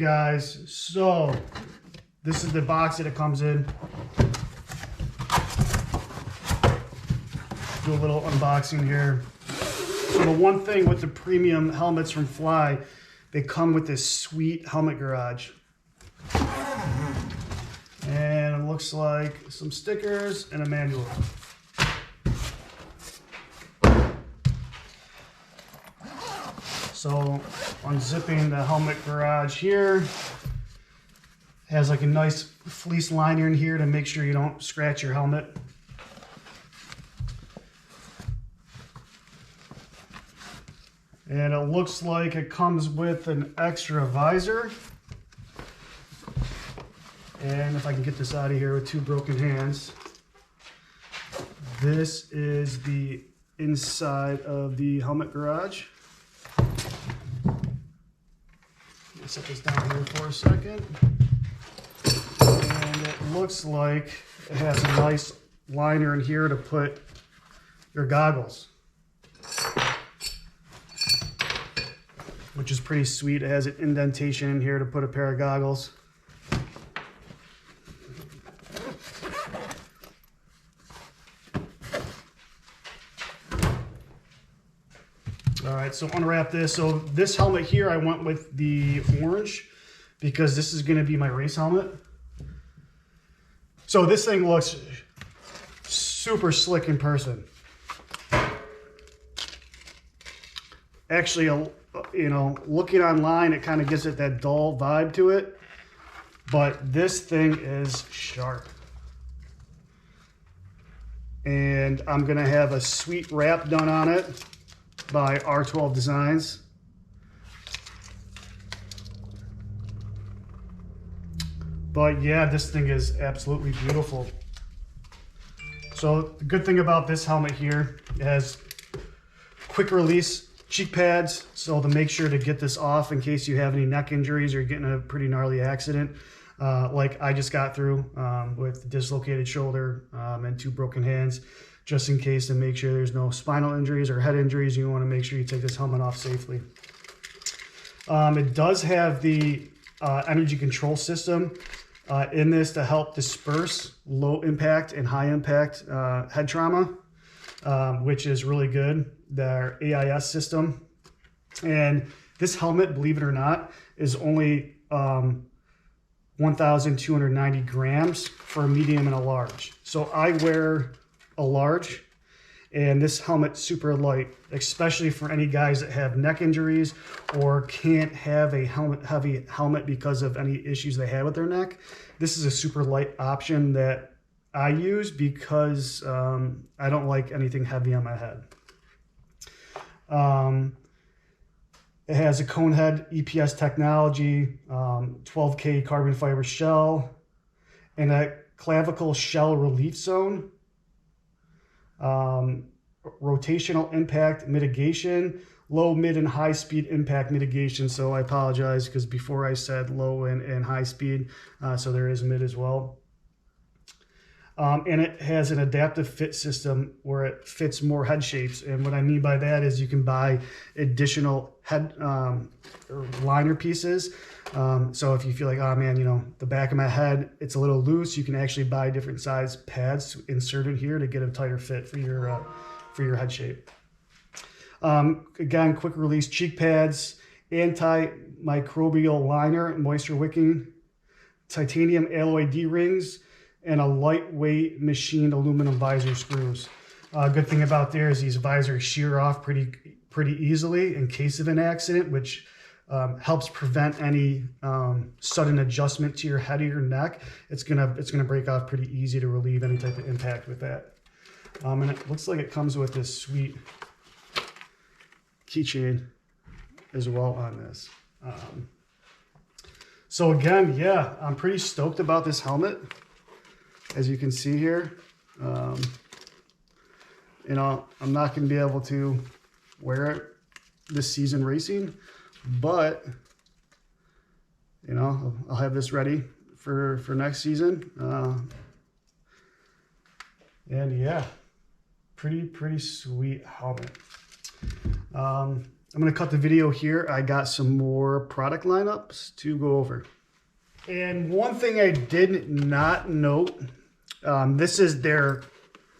guys, so this is the box that it comes in. Do a little unboxing here. So the one thing with the premium helmets from Fly, they come with this sweet helmet garage. And it looks like some stickers and a manual. So unzipping the helmet garage here, has like a nice fleece liner in here to make sure you don't scratch your helmet. And it looks like it comes with an extra visor. And if I can get this out of here with two broken hands, this is the inside of the helmet garage. Set this down here for a second. And it looks like it has a nice liner in here to put your goggles, which is pretty sweet. It has an indentation in here to put a pair of goggles. All right, so unwrap this. So this helmet here, I went with the orange because this is going to be my race helmet. So this thing looks super slick in person. Actually, you know, looking online, it kind of gives it that dull vibe to it, but this thing is sharp. And I'm going to have a sweet wrap done on it by R12 Designs. But yeah, this thing is absolutely beautiful. So the good thing about this helmet here, it has quick release cheek pads, so to make sure to get this off in case you have any neck injuries or you're getting a pretty gnarly accident, like I just got through with dislocated shoulder and two broken hands. Just in case, to make sure there's no spinal injuries or head injuries, you want to make sure you take this helmet off safely. It does have the energy control system in this to help disperse low impact and high impact head trauma, which is really good, their AIS system. And this helmet, believe it or not, is only 1,290 grams for a medium and a large. So I wear a large, and this helmet's super light, especially for any guys that have neck injuries or can't have a heavy helmet because of any issues they have with their neck. This is a super light option that I use because I don't like anything heavy on my head. It has a cone head EPS technology, 12K carbon fiber shell, and a clavicle shell relief zone. Rotational impact mitigation, low, mid, and high speed impact mitigation. So I apologize because before I said low and high speed, so there is mid as well. And it has an adaptive fit system where it fits more head shapes. And what I mean by that is you can buy additional head liner pieces. So if you feel like, oh man, you know, the back of my head, it's a little loose, you can actually buy different size pads to insert in here to get a tighter fit for your head shape. Again, quick release cheek pads, antimicrobial liner, moisture wicking, titanium alloy D-rings, and a lightweight machined aluminum visor screws. Good thing about there is these visors shear off pretty easily in case of an accident, which helps prevent any sudden adjustment to your head or your neck. It's gonna break off pretty easy to relieve any type of impact with that. And it looks like it comes with this sweet keychain as well on this. So again, yeah, I'm pretty stoked about this helmet. As you can see here, you know, I'm not going to be able to wear it this season racing, but you know, I'll have this ready for next season. And yeah, pretty sweet helmet. I'm going to cut the video here. I got some more product lineups to go over. And one thing I did not note, this is their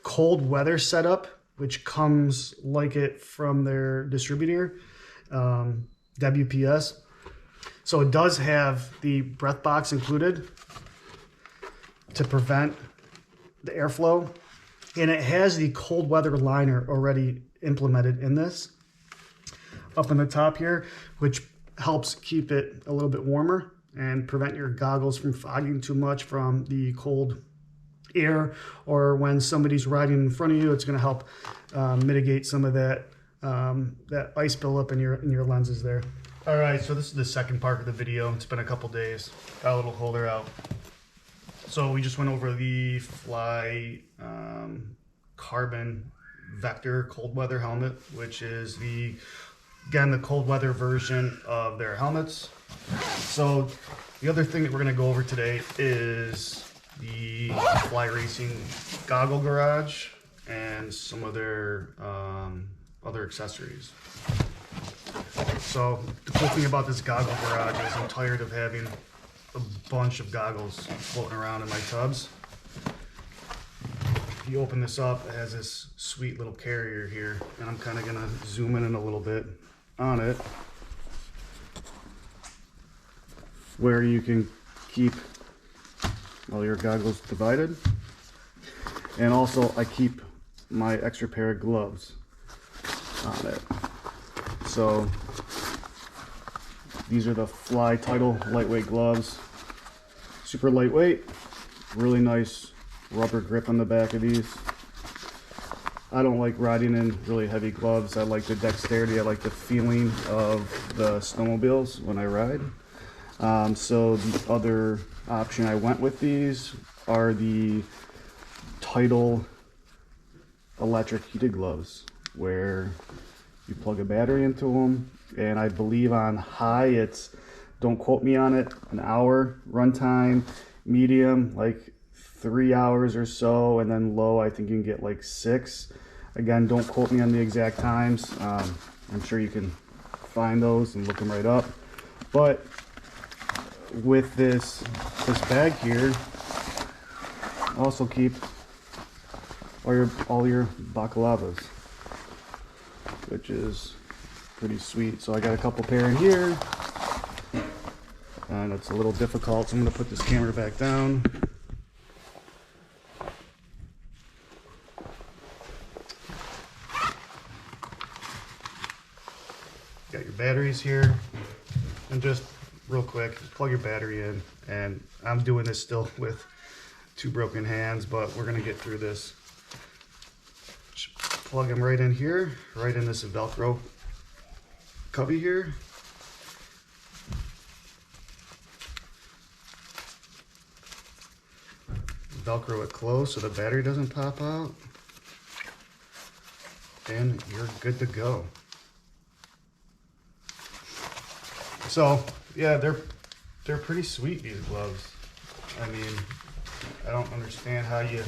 cold weather setup, which comes like it from their distributor, WPS. So it does have the breath box included to prevent the airflow. And it has the cold weather liner already implemented in this up in the top here, which helps keep it a little bit warmer and prevent your goggles from fogging too much from the cold air, or when somebody's riding in front of you, it's going to help mitigate some of that that ice buildup in your lenses there. All right, so this is the second part of the video. It's been a couple days. Got a little holder out. So we just went over the Fly carbon vector cold weather helmet, which is again the cold weather version of their helmets. So the other thing that we're going to go over today is the Fly Racing Goggle Garage and some of their other accessories. So the cool thing about this Goggle Garage is I'm tired of having a bunch of goggles floating around in my tubs. If you open this up, it has this sweet little carrier here, and I'm kind of going to zoom in a little bit on it, where you can keep all your goggles divided. And also I keep my extra pair of gloves on it. So these are the Fly Tidal lightweight gloves. Super lightweight, really nice rubber grip on the back of these. I don't like riding in really heavy gloves. I like the dexterity, I like the feeling of the snowmobiles when I ride. So the other option I went with these are the Tidal electric heated gloves, where you plug a battery into them, and I believe on high it's, don't quote me on it, an hour runtime, medium like 3 hours or so, and then low I think you can get like 6. Again, don't quote me on the exact times. I'm sure you can find those and look them right up. But with this bag here, also keep all your baklava's, which is pretty sweet. So I got a couple pair in here, and it's a little difficult, so I'm going to put this camera back down. Got your batteries here, and just real quick, just plug your battery in. And I'm doing this still with 2 broken hands, but we're going to get through this. Just plug them right in here, right in this Velcro cubby here. Velcro it closed so the battery doesn't pop out, and you're good to go. So yeah, they're pretty sweet, these gloves. I mean, I don't understand how you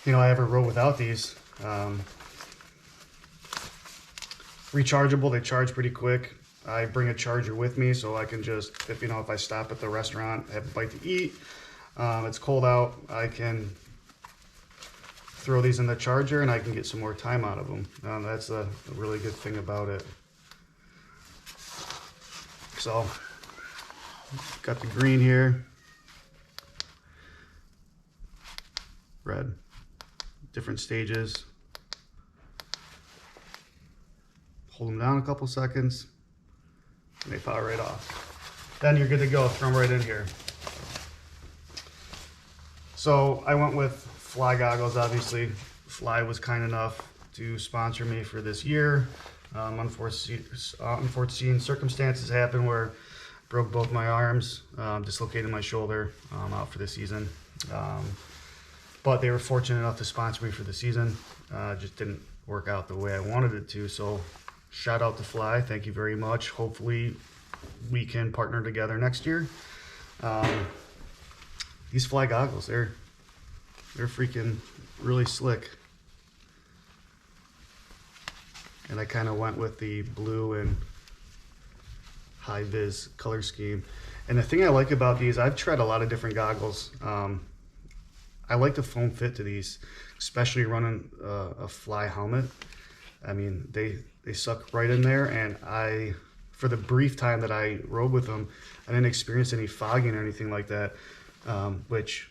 know, I ever rode without these. Rechargeable, they charge pretty quick. I bring a charger with me so I can just, if I stop at the restaurant, have a bite to eat, it's cold out, I can throw these in the charger and I can get some more time out of them. That's a really good thing about it. So, got the green here, red, different stages. Hold them down a couple seconds, and they power right off. Then you're good to go, throw them right in here. So I went with Fly goggles, obviously. Fly was kind enough to sponsor me for this year. Unforeseen circumstances happened where I broke both my arms, dislocated my shoulder, out for the season. But they were fortunate enough to sponsor me for the season. Just didn't work out the way I wanted it to. So shout out to Fly, thank you very much. Hopefully we can partner together next year. These Fly goggles, they're freaking really slick. and I kind of went with the blue and high vis color scheme. And the thing I like about these, I've tried a lot of different goggles. I like the foam fit to these, especially running a fly helmet. I mean, they suck right in there, and for the brief time that I rode with them, I didn't experience any fogging or anything like that, which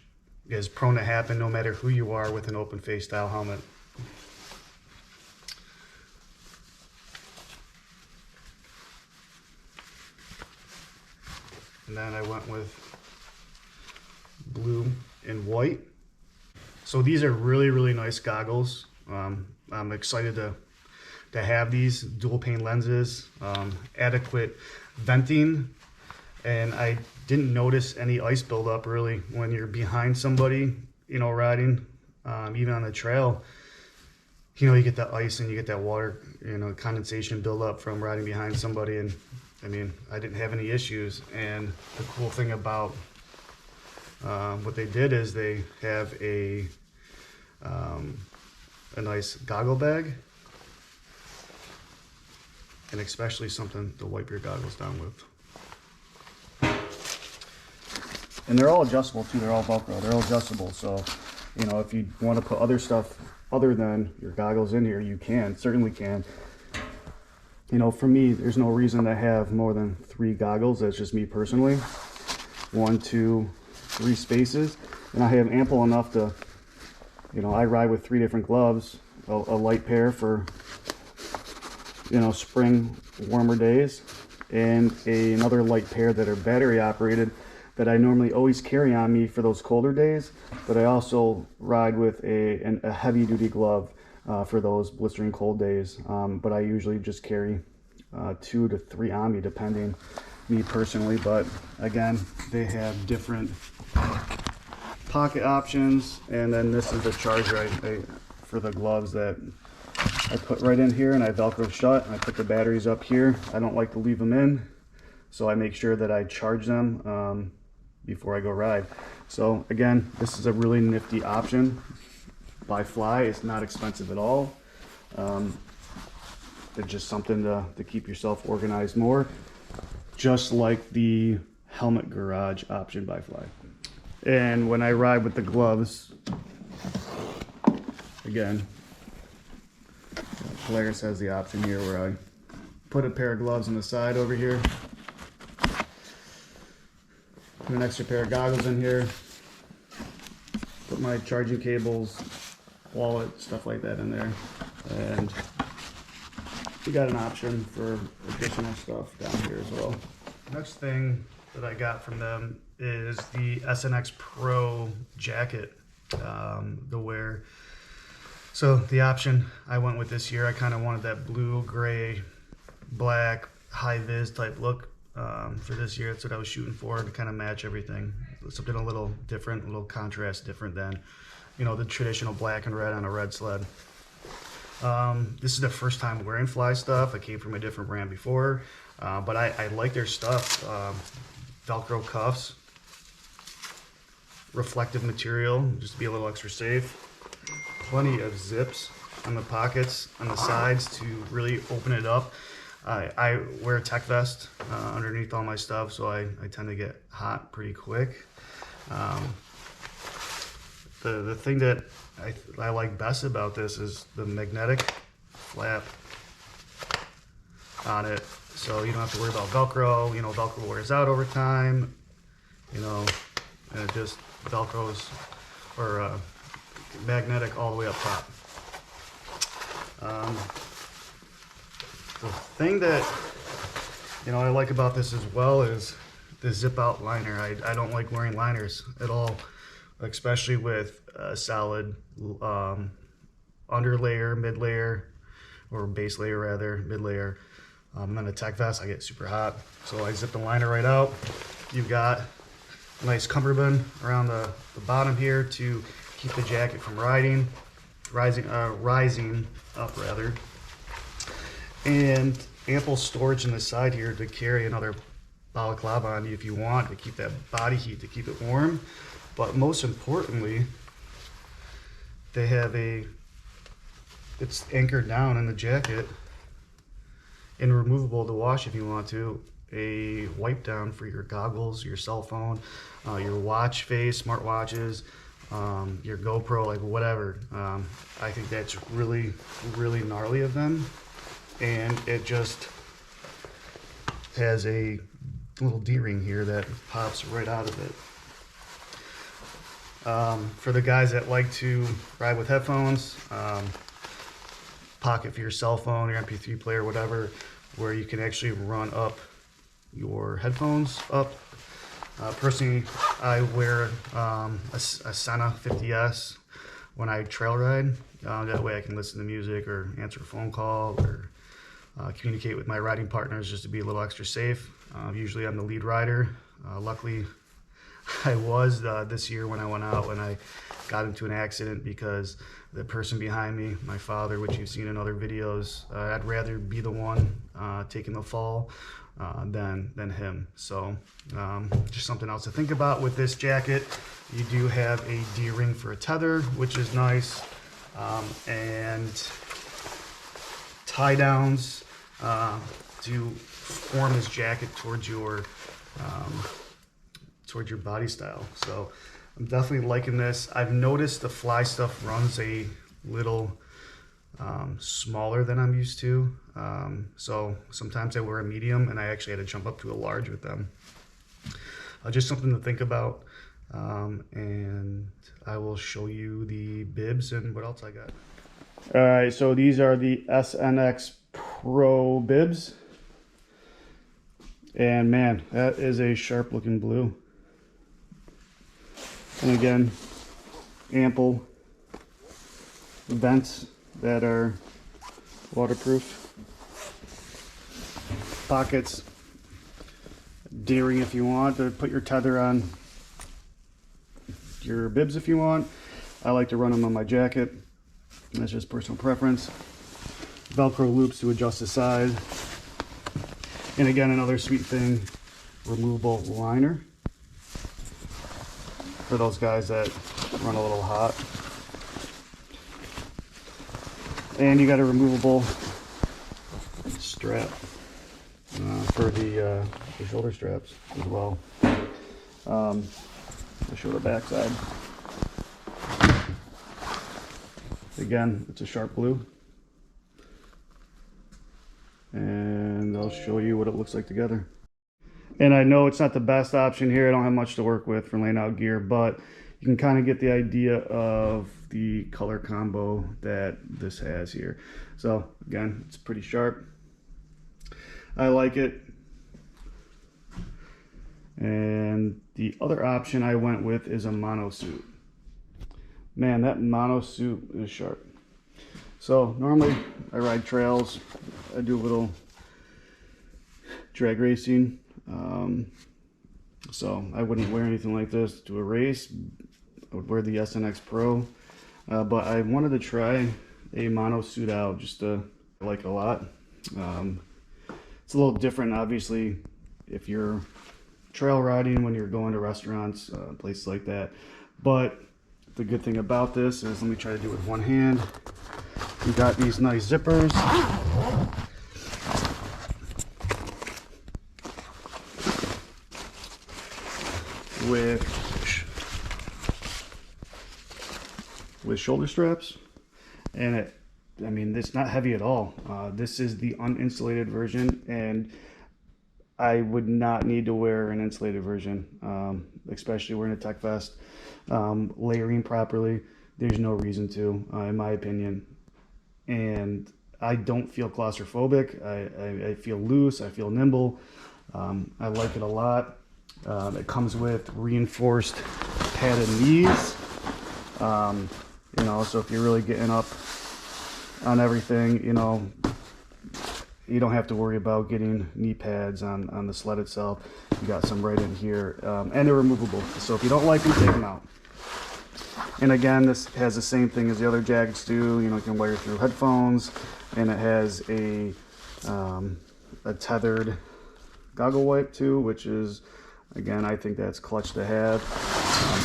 is prone to happen no matter who you are with an open face style helmet. And then I went with blue and white. So these are really, really nice goggles. I'm excited to have these dual pane lenses, adequate venting, and I didn't notice any ice buildup really when you're behind somebody, you know, riding, even on the trail. You know, you get that ice and you get that water, you know, condensation buildup from riding behind somebody, and I mean, I didn't have any issues. And the cool thing about what they did is they have a nice goggle bag, and especially something to wipe your goggles down with. And they're all adjustable too. They're all Velcro. They're all adjustable. So, you know, if you want to put other stuff other than your goggles in here, you can, certainly can. You know, for me, there's no reason to have more than 3 goggles. That's just me personally. 1, 2, 3 spaces. And I have ample enough to, you know, I ride with 3 different gloves, a light pair for, you know, spring warmer days, and another light pair that are battery operated that I normally always carry on me for those colder days, but I also ride with a heavy duty glove for those blistering cold days. But I usually just carry 2 to 3 on me, depending, me personally. But again, they have different pocket options, and then this is the charger for the gloves that I put right in here, and I Velcro shut, and I put the batteries up here. I don't like to leave them in, so I make sure that I charge them before I go ride. So again, this is a really nifty option by Fly. It's not expensive at all. It's just something to keep yourself organized more, just like the Helmet Garage option by Fly. And when I ride with the gloves, again, Polaris has the option here where I put a pair of gloves on the side over here, put an extra pair of goggles in here, put my charging cables, wallet, stuff like that in there, and we got an option for additional stuff down here as well. Next thing that I got from them is the SNX Pro jacket, the wear. So the option I went with this year, I kind of wanted that blue, gray, black, high vis type look for this year. That's what I was shooting for, to kind of match everything. Something a little different, a little contrast different than, you know, the traditional black and red on a red sled. This is the first time wearing Fly stuff. I came from a different brand before, but I like their stuff. Velcro cuffs, reflective material, just to be a little extra safe. Plenty of zips on the pockets, on the sides to really open it up. I wear a tech vest underneath all my stuff, so I tend to get hot pretty quick. The thing that I like best about this is the magnetic flap on it, so you don't have to worry about Velcro. You know, Velcro wears out over time, you know, and it just Velcros or magnetic all the way up top. The thing that, you know, I like about this as well is the zip out liner. I don't like wearing liners at all, especially with a solid under layer, mid layer, or base layer rather, mid layer. And then a tech vest, I get super hot, so I zip the liner right out. You've got a nice cummerbund around the bottom here to keep the jacket from rising up rather, and ample storage in the side here to carry another balaclava on you if you want, to keep that body heat, to keep it warm. But most importantly, they have it's anchored down in the jacket and removable to wash if you want to. A wipe down for your goggles, your cell phone, your watch face, smart watches, your GoPro, like whatever. I think that's really, really gnarly of them. And it just has a little D-ring here that pops right out of it. For the guys that like to ride with headphones, pocket for your cell phone, your MP3 player, whatever, where you can actually run up your headphones up. Personally, I wear a Sena 50S when I trail ride. That way I can listen to music or answer a phone call or communicate with my riding partners just to be a little extra safe. Usually I'm the lead rider. Luckily, I was this year when I went out and I got into an accident because the person behind me, my father, which you've seen in other videos, I'd rather be the one taking the fall than him. So just something else to think about with this jacket. You do have a D-ring for a tether, which is nice, and tie downs to form this jacket towards your body style. So I'm definitely liking this. I've noticed the fly stuff runs a little smaller than I'm used to. So sometimes I wear a medium and I actually had to jump up to a large with them. Just something to think about. And I will show you the bibs and what else I got. All right, so these are the SNX Pro bibs. And man, that is a sharp looking blue. And again, ample vents that are waterproof. Pockets, D-ring if you want to put your tether on your bibs if you want. I like to run them on my jacket. That's just personal preference. Velcro loops to adjust the size. And again, another sweet thing, removable liner for those guys that run a little hot. And you got a removable strap for the shoulder straps as well. I'll show the back side. Again, it's a sharp blue. And I'll show you what it looks like together. And I know it's not the best option here. I don't have much to work with for laying out gear, but you can kind of get the idea of the color combo that this has here. So again, it's pretty sharp. I like it. And the other option I went with is a mono suit. Man, that mono suit is sharp. So normally I ride trails. I do a little drag racing. So I wouldn't wear anything like this to a race. I would wear the SNX Pro. But I wanted to try a mono suit out just to like it a lot. It's a little different, obviously, if you're trail riding, when you're going to restaurants, places like that. But the good thing about this is, let me try to do it with one hand. You got these nice zippers. With shoulder straps, and I mean, it's not heavy at all. This is the uninsulated version, and I would not need to wear an insulated version, especially wearing a tech vest. Layering properly, there's no reason to, in my opinion. And I don't feel claustrophobic. I feel loose. I feel nimble. I like it a lot. It comes with reinforced padded knees. You know, so if you're really getting up on everything, you know, you don't have to worry about getting knee pads on the sled itself. You got some right in here, and they're removable. So if you don't like them, take them out. And again, this has the same thing as the other jackets do. You know, you can wire through headphones, and it has a tethered goggle wipe too, which is, again, I think that's clutch to have.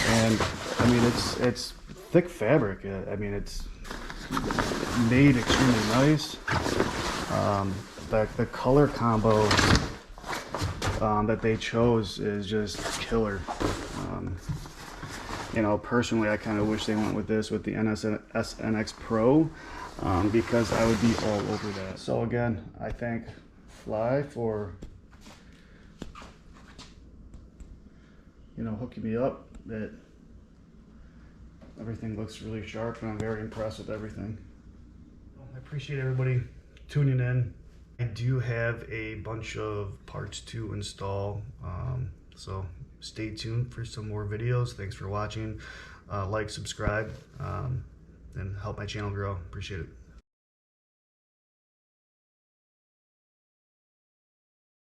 And I mean, it's thick fabric. I mean, it's made extremely nice. The color combo that they chose is just killer. You know, personally, I kind of wish they went with this with the SNX Pro, because I would be all over that. So again, I thank Fly for, you know, hooking me up. That everything looks really sharp, and I'm very impressed with everything. I appreciate everybody tuning in. I do have a bunch of parts to install, so stay tuned for some more videos. Thanks for watching. Like, subscribe, and help my channel grow. Appreciate it.